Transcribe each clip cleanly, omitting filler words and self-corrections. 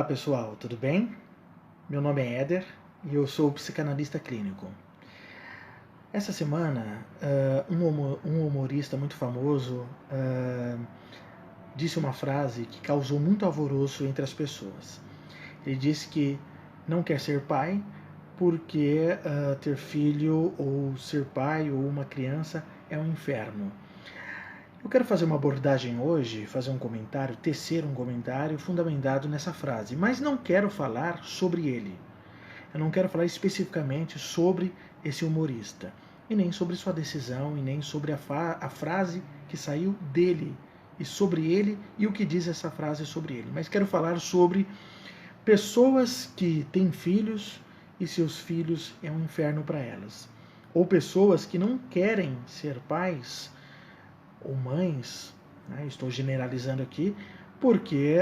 Olá pessoal, tudo bem? Meu nome é Éder e eu sou psicanalista clínico. Essa semana, um humorista muito famoso disse uma frase que causou muito alvoroço entre as pessoas. Ele disse que não quer ser pai porque ter filho ou ser pai ou uma criança é um inferno. Eu quero fazer uma abordagem hoje, fazer um comentário, tecer um comentário fundamentado nessa frase, mas não quero falar sobre ele. Eu não quero falar especificamente sobre esse humorista, e nem sobre sua decisão, e nem sobre a frase que saiu dele, e sobre ele e o que diz essa frase sobre ele. Mas quero falar sobre pessoas que têm filhos e seus filhos é um inferno para elas. Ou pessoas que não querem ser pais ou mães, né? Estou generalizando aqui, porque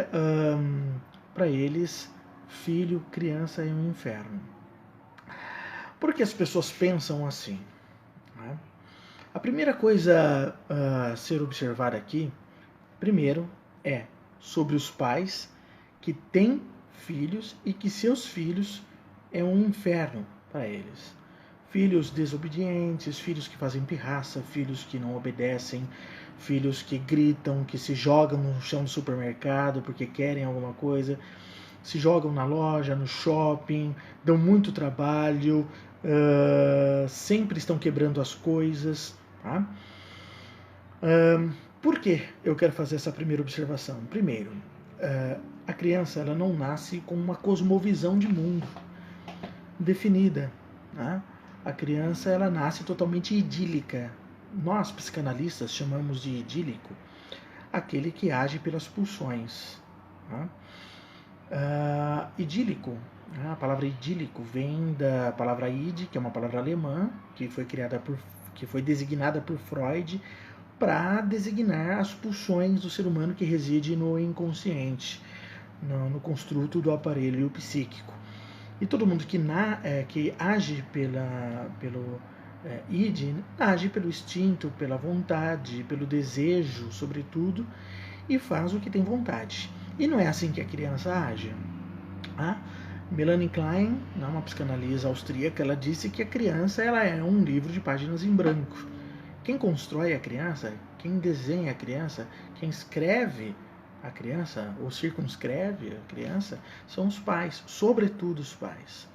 para eles filho, criança é um inferno. Por que as pessoas pensam assim? Né? A primeira coisa a ser observada aqui, primeiro, é sobre os pais que têm filhos e que seus filhos é um inferno para eles. Filhos desobedientes, filhos que fazem pirraça, filhos que não obedecem, filhos que gritam, que se jogam no chão do supermercado porque querem alguma coisa, se jogam na loja, no shopping, dão muito trabalho, sempre estão quebrando as coisas. Tá? Por que eu quero fazer essa primeira observação? Primeiro, a criança ela não nasce com uma cosmovisão de mundo definida. Né? A criança ela nasce totalmente idílica. Nós, psicanalistas, chamamos de idílico aquele que age pelas pulsões. Né? Idílico, né? A palavra idílico vem da palavra id, que é uma palavra alemã, que foi designada por Freud para designar as pulsões do ser humano que reside no inconsciente, no construto do aparelho psíquico. E todo mundo que age pelo id, age pelo instinto, pela vontade, pelo desejo, sobretudo, e faz o que tem vontade. E não é assim que a criança age. Melanie Klein, uma psicanalista austríaca, ela disse que a criança ela é um livro de páginas em branco. Quem constrói a criança, quem desenha a criança, quem escreve a criança ou circunscreve a criança são os pais, sobretudo os pais.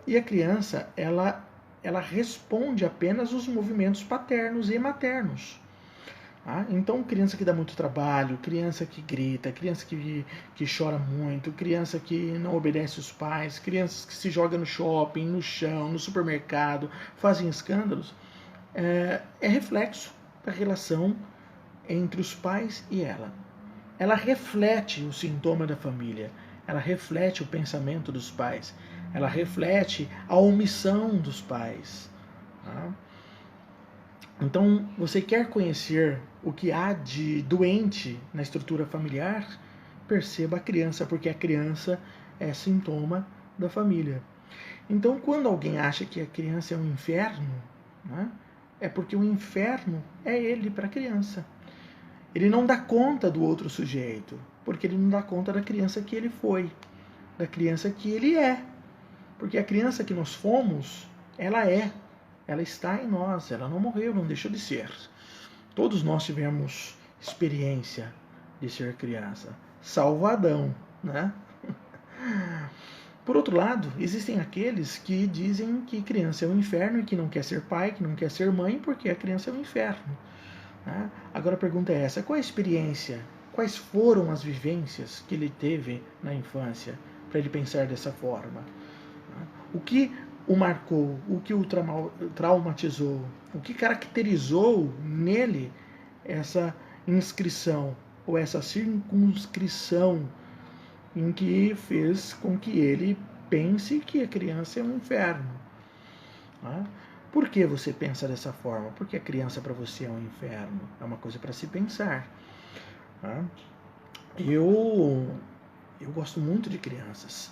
E a criança ela responde apenas aos movimentos paternos e maternos. Então, criança que dá muito trabalho, criança que grita, criança que chora muito, criança que não obedece os pais, crianças que se jogam no shopping, no chão, no supermercado, fazem escândalos, é reflexo da relação entre os pais e ela. Ela reflete o sintoma da família, ela reflete o pensamento dos pais, ela reflete a omissão dos pais. Então, você quer conhecer o que há de doente na estrutura familiar? Perceba a criança, porque a criança é sintoma da família. Então, quando alguém acha que a criança é um inferno, é porque o inferno é ele para a criança. Ele não dá conta do outro sujeito, porque ele não dá conta da criança que ele foi, da criança que ele é. Porque a criança que nós fomos, ela está em nós, ela não morreu, não deixou de ser. Todos nós tivemos experiência de ser criança, salvo Adão, né? Por outro lado, existem aqueles que dizem que criança é um inferno e que não quer ser pai, que não quer ser mãe, porque a criança é um inferno. Né? Agora a pergunta é essa: qual a experiência, quais foram as vivências que ele teve na infância para ele pensar dessa forma? O que o marcou, o que o traumatizou, o que caracterizou nele essa inscrição ou essa circunscrição em que fez com que ele pense que a criança é um inferno. Por que você pensa dessa forma? Porque a criança para você é um inferno? É uma coisa para se pensar. Eu gosto muito de crianças.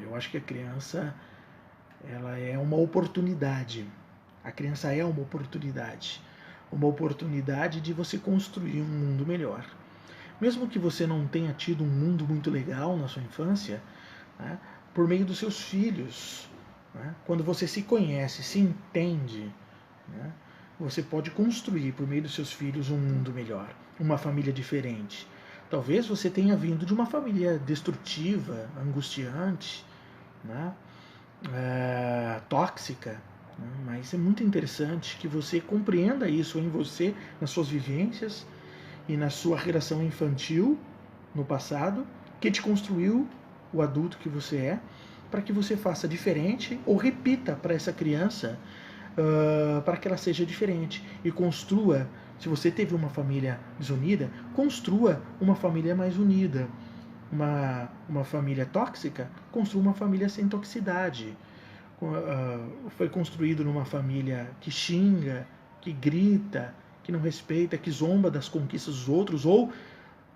Eu acho que a criança ela é uma oportunidade. A criança é uma oportunidade de você construir um mundo melhor. Mesmo que você não tenha tido um mundo muito legal na sua infância, né, por meio dos seus filhos, né, quando você se conhece, se entende, né, você pode construir por meio dos seus filhos um mundo melhor, uma família diferente. Talvez você tenha vindo de uma família destrutiva, angustiante, né, tóxica, né, mas é muito interessante que você compreenda isso em você, nas suas vivências e na sua relação infantil no passado, que te construiu o adulto que você é, para que você faça diferente ou repita para essa criança, para que ela seja diferente e construa. Se você teve uma família desunida, construa uma família mais unida. Uma família tóxica, construa uma família sem toxicidade. Foi construído numa família que xinga, que grita, que não respeita, que zomba das conquistas dos outros, ou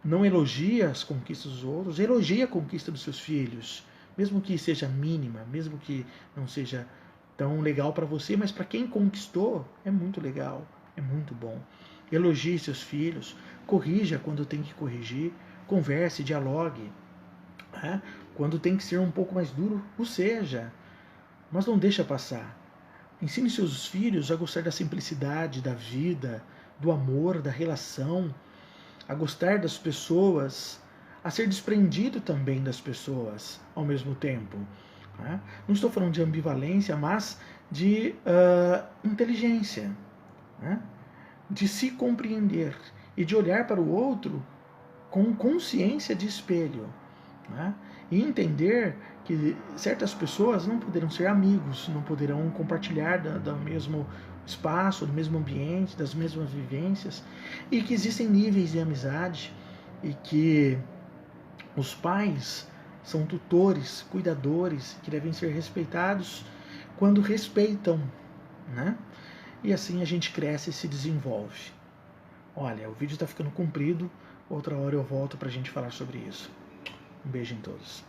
não elogia as conquistas dos outros, elogia a conquista dos seus filhos, mesmo que seja mínima, mesmo que não seja tão legal para você, mas para quem conquistou é muito legal, é muito bom. Elogie seus filhos, corrija quando tem que corrigir, converse, dialogue. Né? Quando tem que ser um pouco mais duro, o seja, mas não deixa passar. Ensine seus filhos a gostar da simplicidade, da vida, do amor, da relação, a gostar das pessoas, a ser desprendido também das pessoas ao mesmo tempo. Né? Não estou falando de ambivalência, mas de inteligência, né? De se compreender e de olhar para o outro com consciência de espelho. Né? E entender que certas pessoas não poderão ser amigos, não poderão compartilhar do mesmo espaço, do mesmo ambiente, das mesmas vivências, e que existem níveis de amizade e que os pais são tutores, cuidadores, que devem ser respeitados quando respeitam, né? E assim a gente cresce e se desenvolve. Olha, o vídeo está ficando comprido, outra hora eu volto para a gente falar sobre isso. Um beijo em todos.